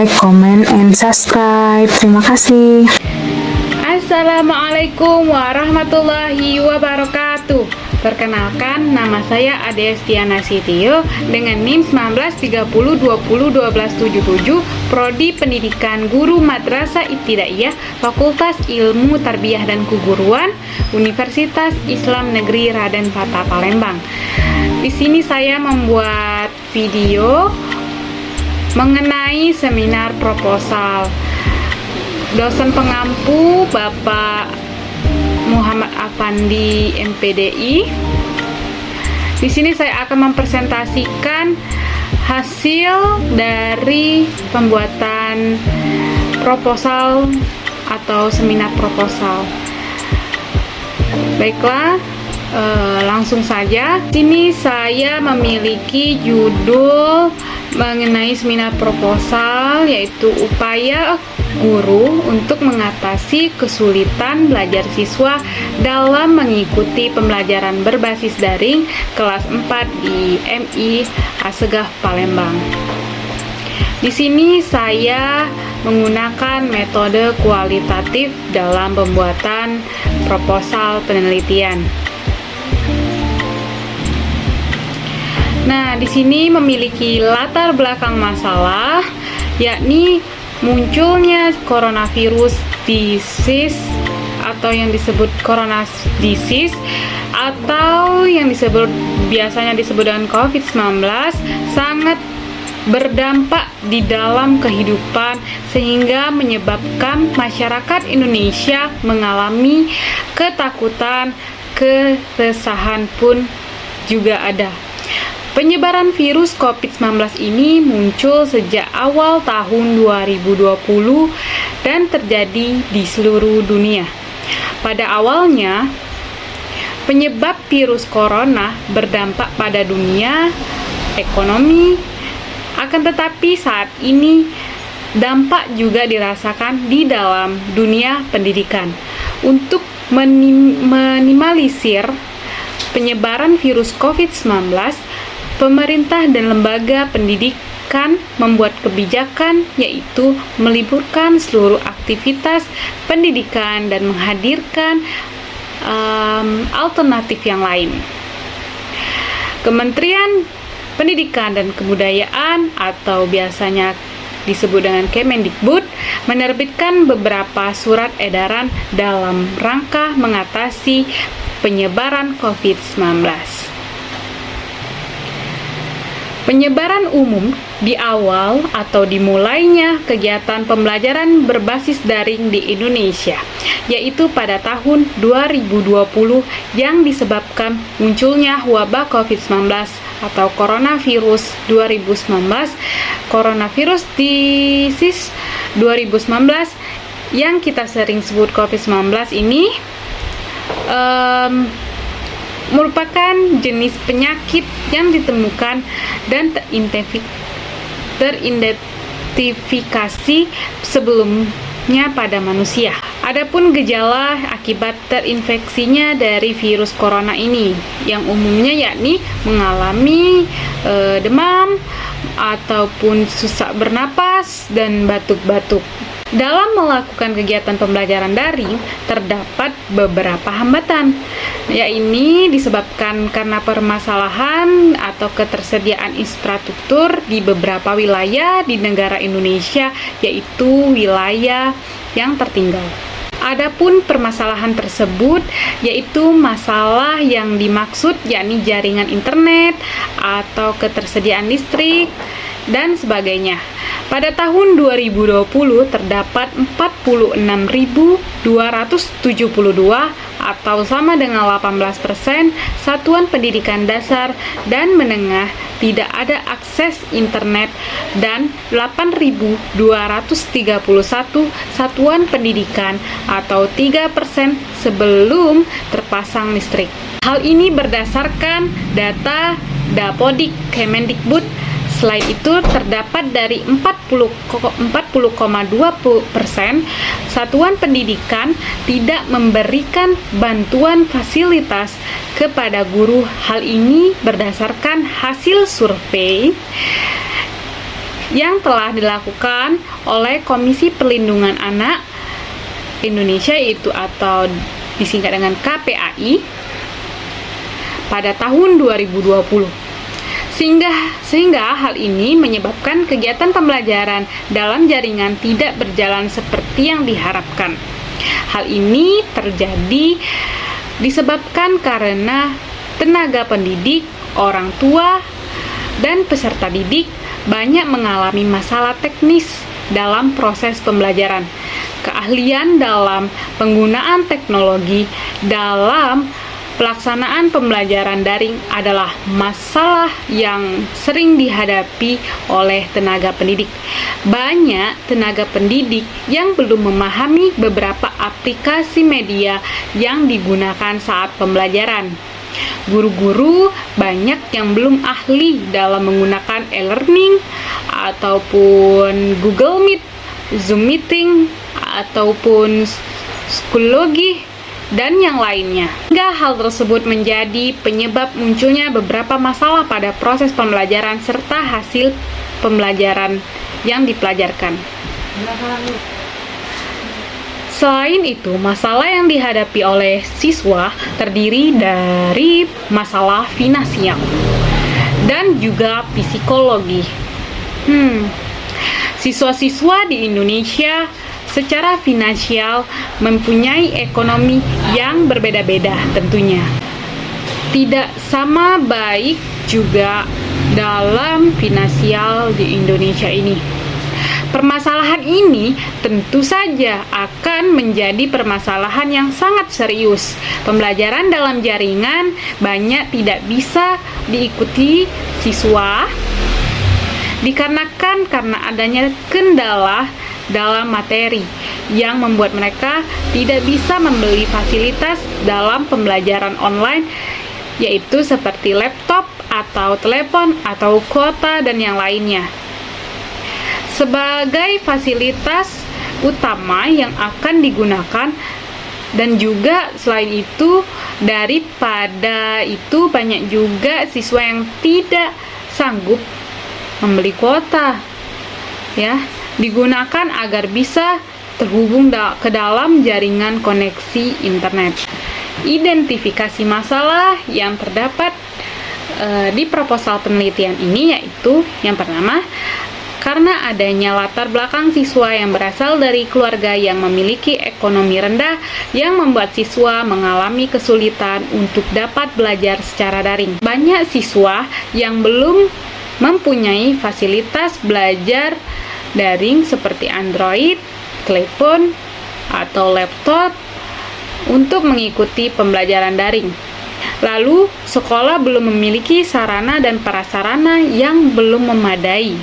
like, comment, and subscribe. Terima kasih. Assalamualaikum warahmatullahi wabarakatuh. Perkenalkan, nama saya Ade Estiana Sitio dengan NIM 1930201277, Prodi Pendidikan Guru Madrasah Ibtidaiyah, Fakultas Ilmu Tarbiyah dan Keguruan, Universitas Islam Negeri Raden Patah Palembang. Di sini saya membuat video mengenai seminar proposal. Dosen pengampu Bapak Muhammad Afandi MPDI. Di sini saya akan mempresentasikan hasil dari pembuatan proposal atau seminar proposal. Baiklah, langsung saja. Sini saya memiliki judul mengenai seminar proposal, yaitu upaya guru untuk mengatasi kesulitan belajar siswa dalam mengikuti pembelajaran berbasis daring kelas 4 di MI Assegaf Palembang. Di sini saya menggunakan metode kualitatif dalam pembuatan proposal penelitian. Nah, di sini memiliki latar belakang masalah, yakni munculnya coronavirus disease atau yang disebut corona disease atau yang biasanya disebut dengan COVID-19 sangat berdampak di dalam kehidupan sehingga menyebabkan masyarakat Indonesia mengalami ketakutan, keresahan pun juga ada. Penyebaran virus COVID-19 ini muncul sejak awal tahun 2020 dan terjadi di seluruh dunia. Pada awalnya, penyebab virus corona berdampak pada dunia ekonomi, akan tetapi saat ini dampak juga dirasakan di dalam dunia pendidikan. Untuk minimalisir penyebaran virus COVID-19, pemerintah dan lembaga pendidikan membuat kebijakan, yaitu meliburkan seluruh aktivitas pendidikan dan menghadirkan alternatif yang lain. Kementerian Pendidikan dan Kebudayaan atau biasanya disebut dengan Kemendikbud menerbitkan beberapa surat edaran dalam rangka mengatasi penyebaran COVID-19. Penyebaran umum di awal atau dimulainya kegiatan pembelajaran berbasis daring di Indonesia, yaitu pada tahun 2020 yang disebabkan munculnya wabah COVID-19 atau coronavirus 2019, coronavirus disease 2019 yang kita sering sebut COVID-19 ini merupakan jenis penyakit yang ditemukan dan teridentifikasi sebelumnya pada manusia. Adapun gejala akibat terinfeksinya dari virus corona ini yang umumnya yakni mengalami demam ataupun susah bernapas dan batuk-batuk. Dalam melakukan kegiatan pembelajaran daring, terdapat beberapa hambatan, yaitu disebabkan karena permasalahan atau ketersediaan infrastruktur di beberapa wilayah di negara Indonesia, yaitu wilayah yang tertinggal. Adapun permasalahan tersebut yaitu masalah yang dimaksud yakni jaringan internet atau ketersediaan listrik dan sebagainya. Pada tahun 2020 terdapat 46.272 atau sama dengan 18% satuan pendidikan dasar dan menengah tidak ada akses internet dan 8.231 satuan pendidikan atau 3% sebelum terpasang listrik. Hal ini berdasarkan data Dapodik Kemendikbud. Selain itu, terdapat dari 40,2% satuan pendidikan tidak memberikan bantuan fasilitas kepada guru. Hal ini berdasarkan hasil survei yang telah dilakukan oleh Komisi Perlindungan Anak Indonesia atau disingkat dengan KPAI pada tahun 2020. Sehingga hal ini menyebabkan kegiatan pembelajaran dalam jaringan tidak berjalan seperti yang diharapkan. Hal ini terjadi disebabkan karena tenaga pendidik, orang tua, dan peserta didik banyak mengalami masalah teknis dalam proses pembelajaran. Keahlian dalam penggunaan teknologi dalam pelaksanaan pembelajaran daring adalah masalah yang sering dihadapi oleh tenaga pendidik. Banyak tenaga pendidik yang belum memahami beberapa aplikasi media yang digunakan saat pembelajaran. Guru-guru banyak yang belum ahli dalam menggunakan e-learning ataupun Google Meet, Zoom Meeting, ataupun Schoology, dan yang lainnya. Hingga hal tersebut menjadi penyebab munculnya beberapa masalah pada proses pembelajaran serta hasil pembelajaran yang dipelajarkan. Selain itu, masalah yang dihadapi oleh siswa terdiri dari masalah finansial dan juga psikologi. Siswa-siswa di Indonesia secara finansial mempunyai ekonomi yang berbeda-beda tentunya. Tidak sama baik juga dalam finansial di Indonesia ini. Permasalahan ini tentu saja akan menjadi permasalahan yang sangat serius. Pembelajaran dalam jaringan banyak tidak bisa diikuti siswa dikarenakan karena adanya kendala dalam materi yang membuat mereka tidak bisa membeli fasilitas dalam pembelajaran online, yaitu seperti laptop atau telepon atau kuota dan yang lainnya. Sebagai fasilitas utama yang akan digunakan, dan juga selain itu, daripada itu banyak juga siswa yang tidak sanggup membeli kuota, ya, digunakan agar bisa terhubung ke dalam jaringan koneksi internet. Identifikasi masalah yang terdapat di proposal penelitian ini yaitu yang pertama, karena adanya latar belakang siswa yang berasal dari keluarga yang memiliki ekonomi rendah yang membuat siswa mengalami kesulitan untuk dapat belajar secara daring. Banyak siswa yang belum mempunyai fasilitas belajar daring seperti Android, telepon, atau laptop untuk mengikuti pembelajaran daring. Lalu, sekolah belum memiliki sarana dan prasarana yang belum memadai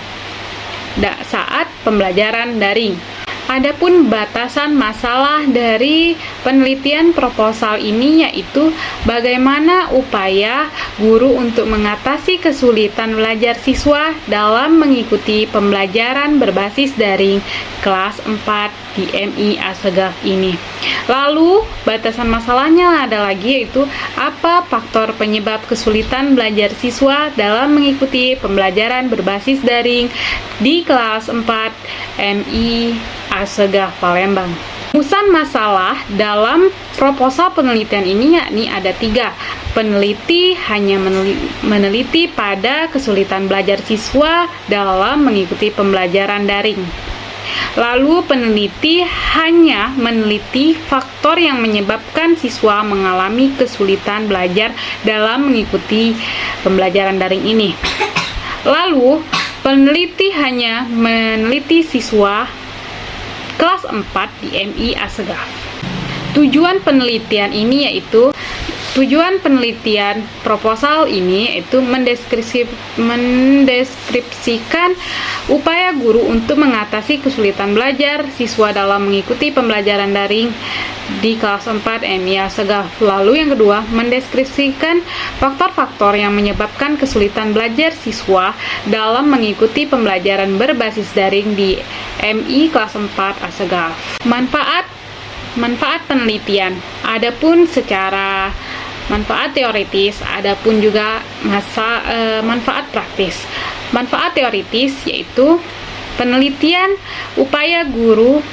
saat pembelajaran daring. Adapun batasan masalah dari penelitian proposal ini yaitu bagaimana upaya guru untuk mengatasi kesulitan belajar siswa dalam mengikuti pembelajaran berbasis daring kelas 4 di MI Assegaf ini. Lalu batasan masalahnya ada lagi yaitu apa faktor penyebab kesulitan belajar siswa dalam mengikuti pembelajaran berbasis daring di kelas 4 MI Assegaf Palembang. Rumusan masalah dalam proposal penelitian ini yakni ada 3. Peneliti hanya meneliti pada kesulitan belajar siswa dalam mengikuti pembelajaran daring. Lalu peneliti hanya meneliti faktor yang menyebabkan siswa mengalami kesulitan belajar dalam mengikuti pembelajaran daring ini. Lalu peneliti hanya meneliti siswa kelas 4 di MI Assegaf. Tujuan penelitian proposal ini yaitu mendeskripsikan upaya guru untuk mengatasi kesulitan belajar siswa dalam mengikuti pembelajaran daring di kelas 4 MI Assegaf. Lalu yang kedua, mendeskripsikan faktor-faktor yang menyebabkan kesulitan belajar siswa dalam mengikuti pembelajaran berbasis daring di MI kelas 4 Assegaf. Manfaat penelitian. Adapun secara manfaat teoritis, adapun juga manfaat praktis. Manfaat teoritis yaitu Penelitian upaya guru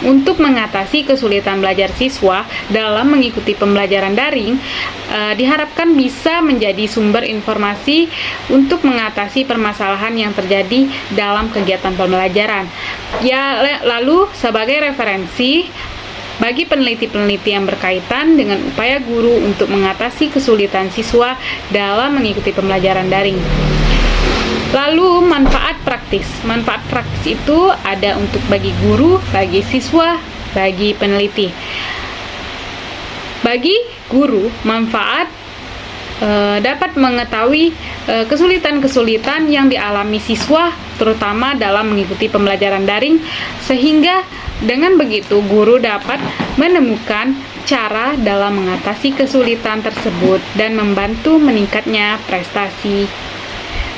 untuk mengatasi kesulitan belajar siswa dalam mengikuti pembelajaran daring diharapkan bisa menjadi sumber informasi untuk mengatasi permasalahan yang terjadi dalam kegiatan pembelajaran. Ya, lalu sebagai referensi bagi peneliti-peneliti yang berkaitan dengan upaya guru untuk mengatasi kesulitan siswa dalam mengikuti pembelajaran daring. Lalu manfaat praktis. Manfaat praktis itu ada untuk bagi guru, bagi siswa, bagi peneliti. Bagi guru, manfaat dapat mengetahui kesulitan-kesulitan yang dialami siswa terutama dalam mengikuti pembelajaran daring, sehingga dengan begitu guru dapat menemukan cara dalam mengatasi kesulitan tersebut dan membantu meningkatnya prestasi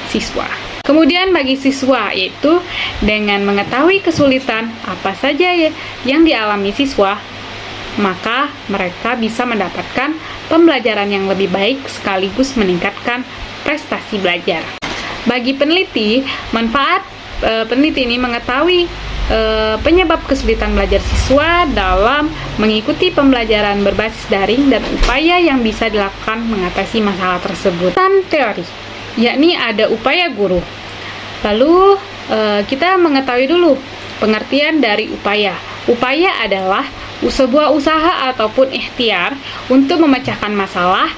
siswa. Kemudian bagi siswa, yaitu dengan mengetahui kesulitan apa saja yang dialami siswa, maka mereka bisa mendapatkan pembelajaran yang lebih baik sekaligus meningkatkan prestasi belajar. Bagi peneliti, manfaat peneliti ini mengetahui penyebab kesulitan belajar siswa dalam mengikuti pembelajaran berbasis daring dan upaya yang bisa dilakukan mengatasi masalah tersebut. Dan teori, yakni ada upaya guru. Lalu kita mengetahui dulu pengertian dari upaya. Upaya adalah sebuah usaha ataupun ikhtiar untuk memecahkan masalah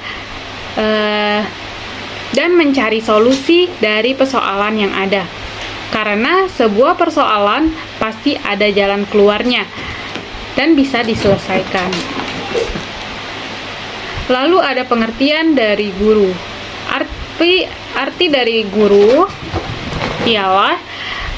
dan mencari solusi dari persoalan yang ada. Karena sebuah persoalan pasti ada jalan keluarnya dan bisa diselesaikan. Lalu ada pengertian dari guru. Arti dari guru ialah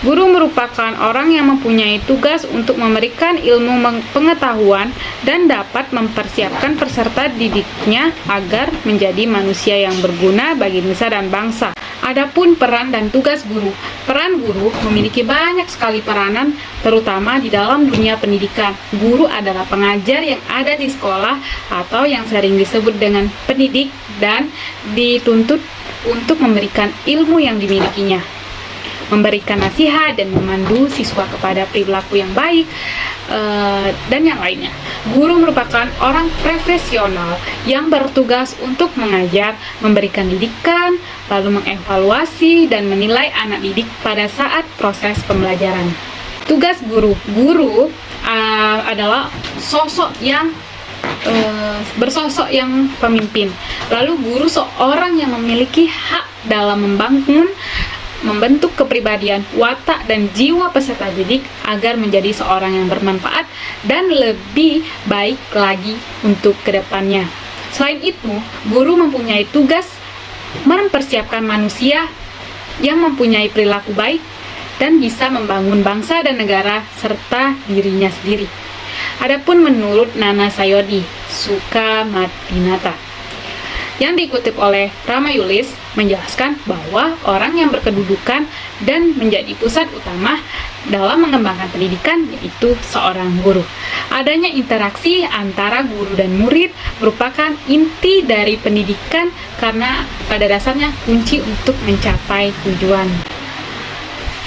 guru merupakan orang yang mempunyai tugas untuk memberikan ilmu pengetahuan dan dapat mempersiapkan peserta didiknya agar menjadi manusia yang berguna bagi nusa dan bangsa. Adapun peran dan tugas guru. Peran guru memiliki banyak sekali peranan, terutama di dalam dunia pendidikan. Guru adalah pengajar yang ada di sekolah atau yang sering disebut dengan pendidik dan dituntut untuk memberikan ilmu yang dimilikinya, memberikan nasihat dan memandu siswa kepada perilaku yang baik, dan yang lainnya. Guru merupakan orang profesional yang bertugas untuk mengajar, memberikan didikan, lalu mengevaluasi dan menilai anak didik pada saat proses pembelajaran. Tugas guru. Guru adalah sosok yang bersosok yang pemimpin. Lalu guru seorang yang memiliki hak dalam membentuk kepribadian, watak, dan jiwa peserta didik agar menjadi seorang yang bermanfaat dan lebih baik lagi untuk kedepannya. Selain itu, guru mempunyai tugas mempersiapkan manusia yang mempunyai perilaku baik dan bisa membangun bangsa dan negara serta dirinya sendiri. Adapun menurut Nana Sayodi Sukamadinata yang dikutip oleh Rama Yulis menjelaskan bahwa orang yang berkedudukan dan menjadi pusat utama dalam mengembangkan pendidikan yaitu seorang guru. Adanya interaksi antara guru dan murid merupakan inti dari pendidikan karena pada dasarnya kunci untuk mencapai tujuan.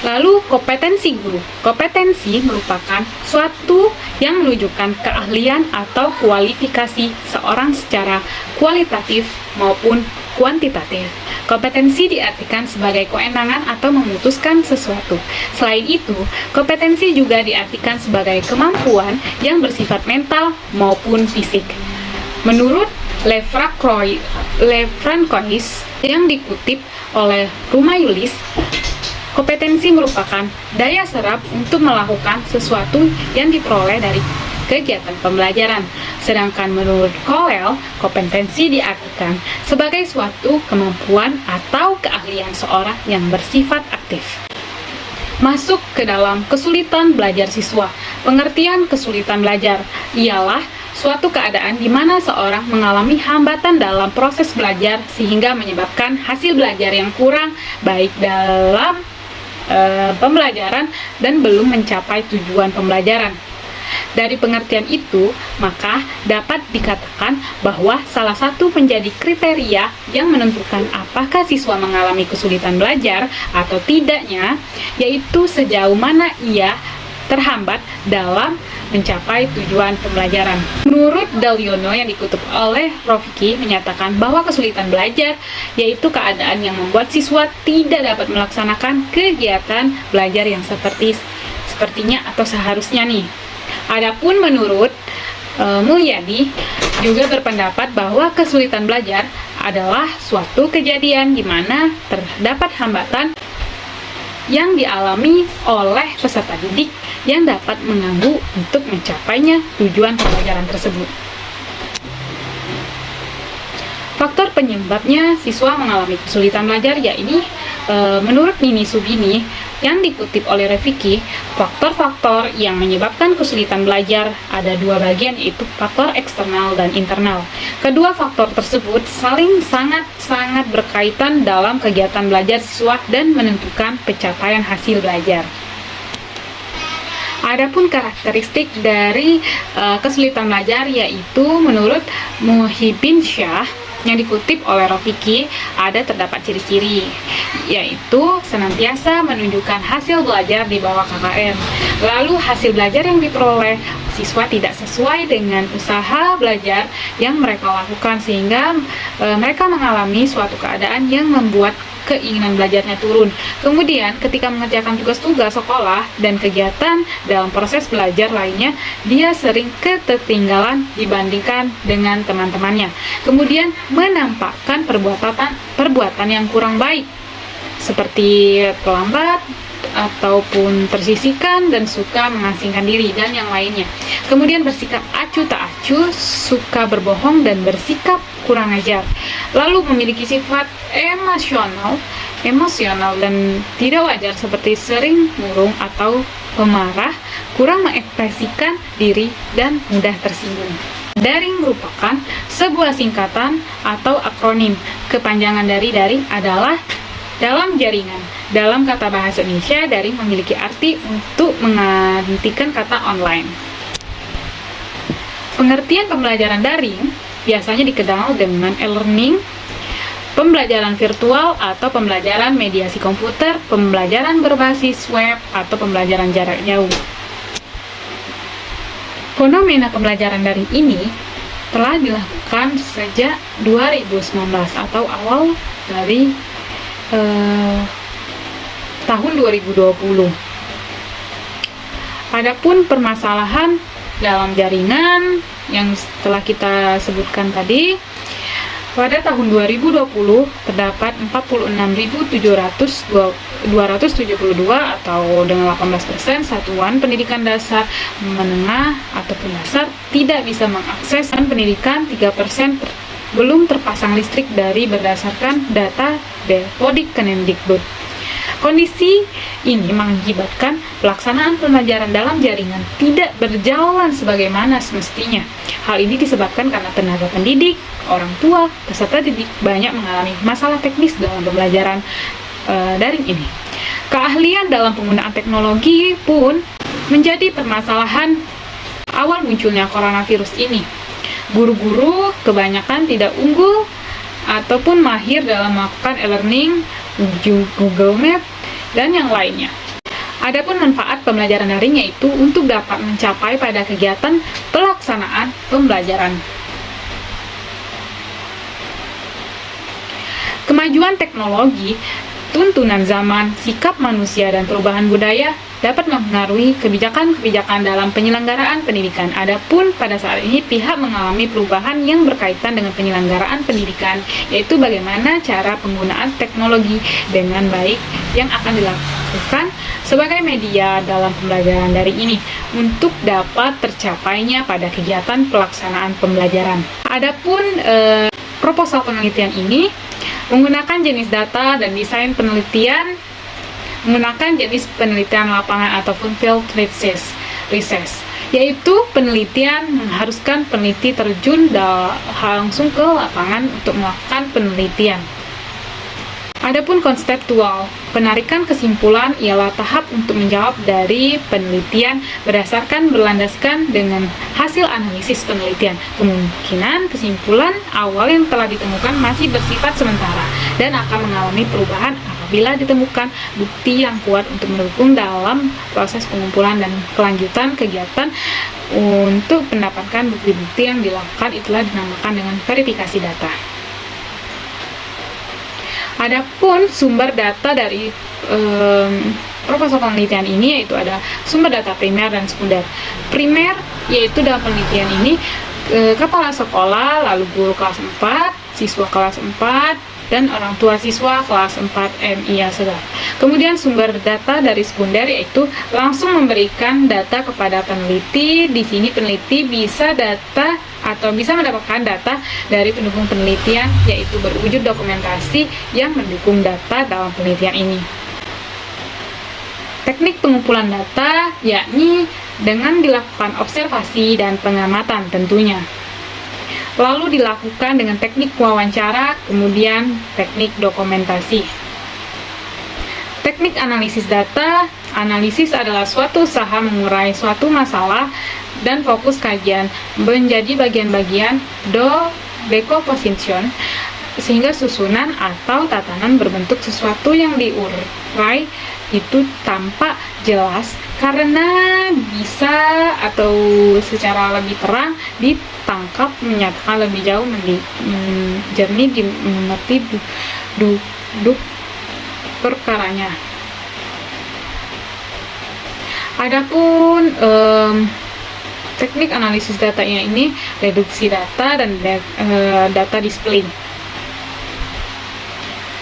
Lalu kompetensi guru. Kompetensi merupakan suatu yang menunjukkan keahlian atau kualifikasi seorang secara kualitatif maupun kuantitatif. Kompetensi diartikan sebagai kewenangan atau memutuskan sesuatu. Selain itu, kompetensi juga diartikan sebagai kemampuan yang bersifat mental maupun fisik. Menurut Lefrancois yang dikutip oleh Rama Yulis, kompetensi merupakan daya serap untuk melakukan sesuatu yang diperoleh dari kegiatan pembelajaran. Sedangkan menurut Cowell, kompetensi diartikan sebagai suatu kemampuan atau keahlian seorang yang bersifat aktif. Masuk ke dalam kesulitan belajar siswa. Pengertian kesulitan belajar ialah suatu keadaan di mana seorang mengalami hambatan dalam proses belajar sehingga menyebabkan hasil belajar yang kurang baik dalam pembelajaran dan belum mencapai tujuan pembelajaran. Dari pengertian itu, maka dapat dikatakan bahwa salah satu menjadi kriteria yang menentukan apakah siswa mengalami kesulitan belajar atau tidaknya, yaitu sejauh mana ia terhambat dalam mencapai tujuan pembelajaran. Menurut Daliono yang dikutip oleh Rofiki menyatakan bahwa kesulitan belajar yaitu keadaan yang membuat siswa tidak dapat melaksanakan kegiatan belajar yang sepertinya atau seharusnya nih. Adapun menurut Mulyadi juga berpendapat bahwa kesulitan belajar adalah suatu kejadian di mana terdapat hambatan yang dialami oleh peserta didik yang dapat mengganggu untuk mencapainya tujuan pembelajaran tersebut. Faktor penyebabnya siswa mengalami kesulitan belajar yaitu menurut Nini Subini yang dikutip oleh Rafiki, faktor-faktor yang menyebabkan kesulitan belajar ada dua bagian, yaitu faktor eksternal dan internal. Kedua faktor tersebut saling sangat-sangat berkaitan dalam kegiatan belajar siswa dan menentukan pencapaian hasil belajar. Adapun karakteristik dari kesulitan belajar yaitu menurut Muhyiddin Syah yang dikutip oleh Rofiki terdapat ciri-ciri, yaitu senantiasa menunjukkan hasil belajar di bawah KKM. Lalu hasil belajar yang diperoleh siswa tidak sesuai dengan usaha belajar yang mereka lakukan sehingga mereka mengalami suatu keadaan yang membuat keinginan belajarnya turun. Kemudian ketika mengerjakan tugas-tugas sekolah dan kegiatan dalam proses belajar lainnya, dia sering ketertinggalan dibandingkan dengan teman-temannya. Kemudian menampakkan perbuatan yang kurang baik seperti terlambat ataupun tersisihkan dan suka mengasingkan diri dan yang lainnya. Kemudian bersikap acuh tak acuh, suka berbohong dan bersikap kurang ajar. Lalu memiliki sifat emosional dan tidak wajar seperti sering murung atau pemarah, kurang mengekspresikan diri dan mudah tersinggung. Daring merupakan sebuah singkatan atau akronim. Kepanjangan dari daring adalah dalam jaringan. Dalam kata bahasa Indonesia, daring memiliki arti untuk menggantikan kata online. Pengertian pembelajaran daring biasanya dikenal dengan e-learning, pembelajaran virtual atau pembelajaran mediasi komputer, pembelajaran berbasis web, atau pembelajaran jarak jauh. Fenomena pembelajaran daring ini telah dilakukan sejak 2019 atau awal dari tahun 2020. Adapun permasalahan dalam jaringan yang setelah kita sebutkan tadi, pada tahun 2020 terdapat 46.272 atau dengan 18% satuan pendidikan dasar, menengah ataupun dasar tidak bisa mengakses pendidikan, 3% belum terpasang listrik dari berdasarkan data Depodik Kemendikbud. Kondisi ini mengakibatkan pelaksanaan pembelajaran dalam jaringan tidak berjalan sebagaimana semestinya. Hal ini disebabkan karena tenaga pendidik, orang tua, peserta didik banyak mengalami masalah teknis dalam pembelajaran daring ini. Keahlian dalam penggunaan teknologi pun menjadi permasalahan awal munculnya coronavirus ini. Guru-guru kebanyakan tidak unggul ataupun mahir dalam melakukan e-learning, Google Map, dan yang lainnya. Adapun manfaat pembelajaran daring yaitu untuk dapat mencapai pada kegiatan pelaksanaan pembelajaran. Kemajuan teknologi, tuntunan zaman, sikap manusia, dan perubahan budaya dapat mempengaruhi kebijakan-kebijakan dalam penyelenggaraan pendidikan. Adapun pada saat ini pihak mengalami perubahan yang berkaitan dengan penyelenggaraan pendidikan, yaitu bagaimana cara penggunaan teknologi dengan baik yang akan dilakukan sebagai media dalam pembelajaran daring ini untuk dapat tercapainya pada kegiatan pelaksanaan pembelajaran. Adapun proposal penelitian ini menggunakan jenis data dan desain penelitian menggunakan jenis penelitian lapangan ataupun field research, yaitu penelitian mengharuskan peneliti terjun langsung ke lapangan untuk melakukan penelitian. Adapun konseptual, penarikan kesimpulan ialah tahap untuk menjawab dari penelitian berdasarkan berlandaskan dengan hasil analisis penelitian. Kemungkinan kesimpulan awal yang telah ditemukan masih bersifat sementara dan akan mengalami perubahan apabila ditemukan bukti yang kuat untuk mendukung dalam proses pengumpulan dan kelanjutan kegiatan. Untuk mendapatkan bukti-bukti yang dilakukan itulah dinamakan dengan verifikasi data. Adapun sumber data dari proposal penelitian ini yaitu ada sumber data primer dan sekunder. Primer yaitu dalam penelitian ini kepala sekolah, lalu guru kelas 4, siswa kelas 4, dan orang tua siswa kelas 4 MIA Segar. Kemudian sumber data dari sekunder yaitu langsung memberikan data kepada peneliti. Di sini peneliti bisa mendapatkan data dari pendukung penelitian yaitu berwujud dokumentasi yang mendukung data dalam penelitian ini. Teknik pengumpulan data yakni dengan dilakukan observasi dan pengamatan tentunya. Lalu dilakukan dengan teknik wawancara, kemudian teknik dokumentasi. Teknik analisis data. Analisis adalah suatu usaha mengurai suatu masalah dan fokus kajian menjadi bagian-bagian decomposition sehingga susunan atau tatanan berbentuk sesuatu yang diurai itu tampak jelas karena bisa atau secara lebih terang ditangkap, menyatakan lebih jauh, jernih dimengerti duduk perkaranya. Adapun teknik analisis datanya ini reduksi data dan data display.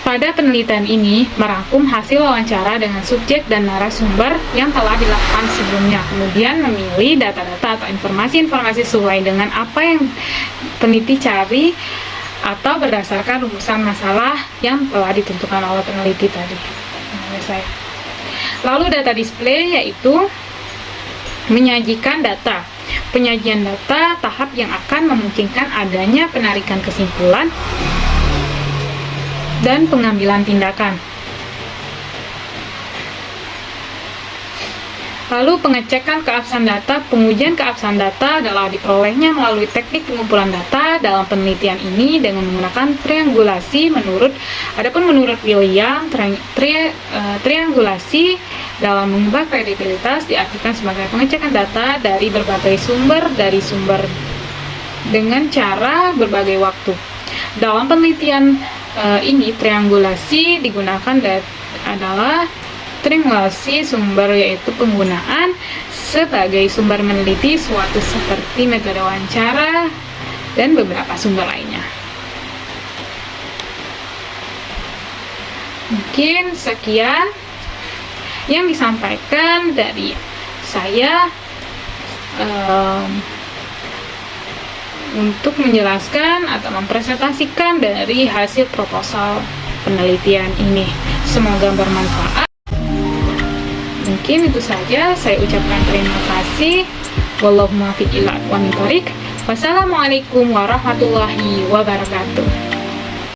Pada penelitian ini merangkum hasil wawancara dengan subjek dan narasumber yang telah dilakukan sebelumnya, kemudian memilih data-data atau informasi-informasi sesuai dengan apa yang peneliti cari atau berdasarkan rumusan masalah yang telah ditentukan oleh peneliti tadi. Lalu data display yaitu menyajikan data. Penyajian data tahap yang akan memungkinkan adanya penarikan kesimpulan dan pengambilan tindakan. Lalu pengecekan keabsahan data. Pengujian keabsahan data adalah diperolehnya melalui teknik pengumpulan data dalam penelitian ini dengan menggunakan triangulasi. Adapun menurut William, triangulasi dalam mengubah kredibilitas diartikan sebagai pengecekan data dari berbagai sumber dengan cara berbagai waktu. Dalam penelitian ini triangulasi digunakan adalah triangulasi sumber, yaitu penggunaan sebagai sumber meneliti suatu seperti metode wawancara dan beberapa sumber lainnya. Mungkin sekian yang disampaikan dari saya untuk menjelaskan atau mempresentasikan dari hasil proposal penelitian ini. Semoga bermanfaat. Mungkin itu saja, saya ucapkan terima kasih. Wallahu muwaffiq ila aqwamit thoriq. Wassalamualaikum warahmatullahi wabarakatuh.